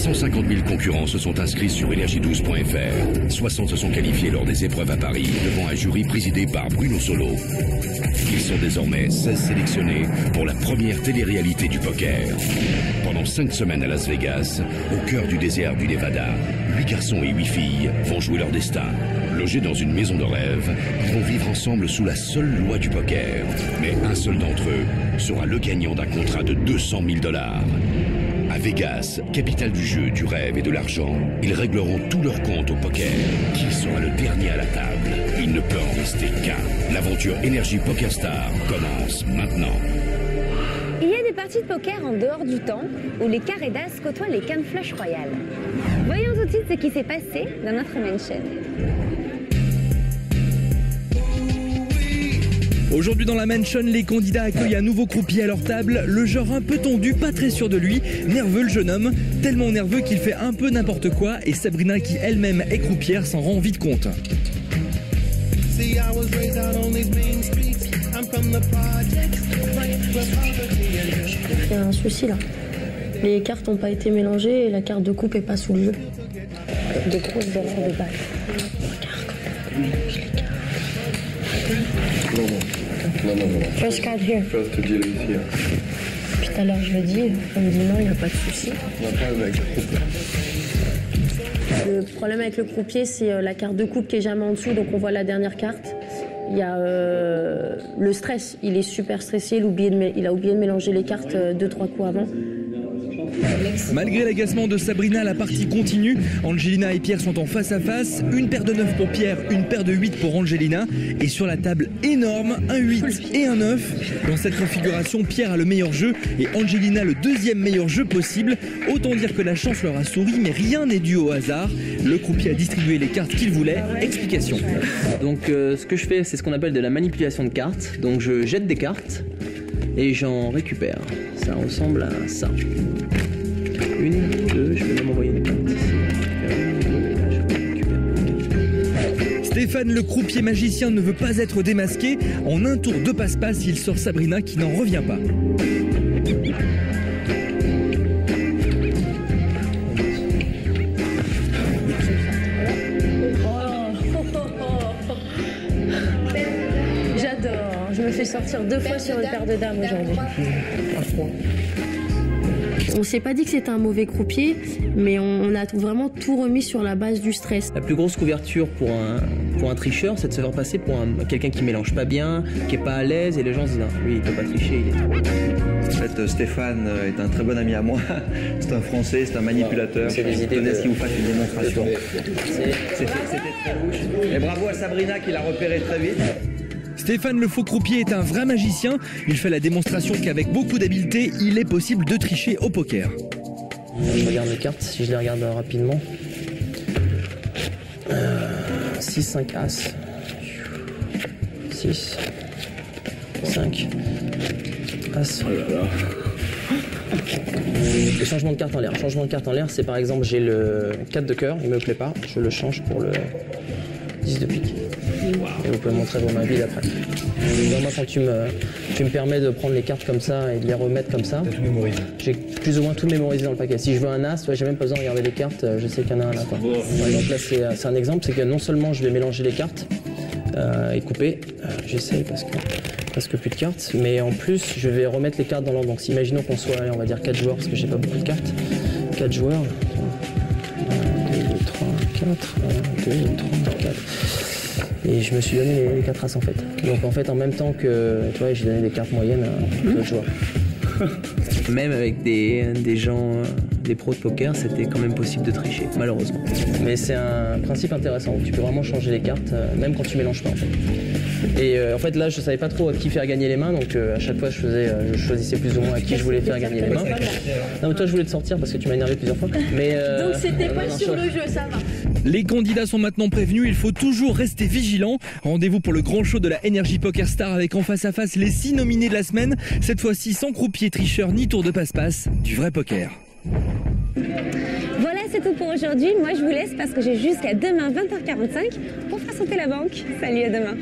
150 000 concurrents se sont inscrits sur énergie12.fr. 60 se sont qualifiés lors des épreuves à Paris, devant un jury présidé par Bruno Solo. Ils sont désormais 16 sélectionnés pour la première télé-réalité du poker. Pendant 5 semaines à Las Vegas, au cœur du désert du Nevada, 8 garçons et 8 filles vont jouer leur destin. Logés dans une maison de rêve, ils vont vivre ensemble sous la seule loi du poker. Mais un seul d'entre eux sera le gagnant d'un contrat de 200 000 $. À Vegas, capitale du jeu, du rêve et de l'argent, ils régleront tous leurs comptes au poker. Qui sera le dernier à la table? Il ne peut en rester qu'un. L'aventure Énergie Poker Star commence maintenant. Il y a des parties de poker en dehors du temps où les carrés d'as côtoient les cannes flush royales. Voyons tout de suite ce qui s'est passé dans notre mansion. Aujourd'hui dans la mansion, les candidats accueillent un nouveau croupier à leur table, le genre un peu tendu, pas très sûr de lui, nerveux le jeune homme, tellement nerveux qu'il fait un peu n'importe quoi et Sabrina qui elle-même est croupière s'en rend vite compte. Il y a un souci là. Les cartes n'ont pas été mélangées et la carte de coupe est pas sous le jeu. De grosses erreurs de balle. Non. First card here. First deal is here. Puis tout à l'heure je le dis, on me dit non, il n'y a pas de souci. On n'a pas avec le croupier. Le problème avec le croupier, c'est la carte de coupe qui est jamais en dessous, donc on voit la dernière carte. Il y a le stress, il est super stressé, il a oublié de mélanger les cartes 2-3 coups avant. Malgré l'agacement de Sabrina, la partie continue. Angelina et Pierre sont en face à face. Une paire de 9 pour Pierre, une paire de 8 pour Angelina. Et sur la table énorme, un 8 et un 9. Dans cette configuration, Pierre a le meilleur jeu et Angelina le deuxième meilleur jeu possible. Autant dire que la chance leur a souri, mais rien n'est dû au hasard. Le croupier a distribué les cartes qu'il voulait. Explication. Donc ce que je fais, c'est ce qu'on appelle de la manipulation de cartes. Donc je jette des cartes et j'en récupère. Ça ressemble à ça. Une, deux, je vais même envoyer une carte ici. Stéphane, le croupier magicien, ne veut pas être démasqué. En un tour de passe-passe, il sort Sabrina qui n'en revient pas. J'adore. Je me fais sortir 2 fois sur une paire de dames aujourd'hui. On s'est pas dit que c'était un mauvais croupier, mais on a vraiment tout remis sur la base du stress. La plus grosse couverture pour un tricheur, c'est de se faire passer pour quelqu'un qui mélange pas bien, qui est pas à l'aise, et les gens se disent non, lui il peut pas tricher, il est trop. En fait, Stéphane est un très bon ami à moi. C'est un Français, c'est un manipulateur. C'est des idées. Je laisse qu'il vous fasse une démonstration. C'était très louche. Et bravo à Sabrina qui l'a repéré très vite. Stéphane le faux croupier est un vrai magicien. Il fait la démonstration qu'avec beaucoup d'habileté, il est possible de tricher au poker. Je regarde les cartes, si je les regarde rapidement. 6, 5, As. 6, 5, As. Le changement de carte en l'air. Changement de carte en l'air, c'est par exemple, j'ai le 4 de cœur, il me plaît pas, je le change pour le 10 de pique. Et vous pouvez montrer vos mains vides après. Donc moi, quand tu me permets de prendre les cartes comme ça et de les remettre comme ça, j'ai plus ou moins tout mémorisé dans le paquet. Si je veux un as, j'ai même pas besoin de regarder les cartes, je sais qu'il y en a un là. Quoi. Par exemple, là, c'est un exemple, c'est que non seulement je vais mélanger les cartes et couper, j'essaye parce que plus de cartes, mais en plus, je vais remettre les cartes dans l'ordre. Donc, imaginons qu'on soit, on va dire 4 joueurs, parce que j'ai pas beaucoup de cartes. 4 joueurs. 1, 2, 3, 4. 1, 2, 3, 4. Et je me suis donné les 4 as en fait. Donc en fait en même temps que, tu vois, j'ai donné des cartes moyennes à d'autres joueurs. Même avec des gens, des pros de poker, c'était quand même possible de tricher, malheureusement. Mais c'est un principe intéressant, tu peux vraiment changer les cartes, même quand tu mélanges pas en fait. Et en fait là je savais pas trop à qui faire gagner les mains, donc à chaque fois je choisissais plus ou moins à qui je voulais faire gagner les mains. Non mais toi je voulais te sortir parce que tu m'as énervé plusieurs fois. Mais, donc c'était pas sur le jeu, ça va. Les candidats sont maintenant prévenus, il faut toujours rester vigilant. Rendez-vous pour le grand show de la Energy Poker Star avec en face à face les 6 nominés de la semaine. Cette fois-ci sans croupier, tricheur ni tour de passe-passe, du vrai poker. Voilà, c'est tout pour aujourd'hui. Moi, je vous laisse parce que j'ai jusqu'à demain 20h45 pour faire sauter la banque. Salut, à demain.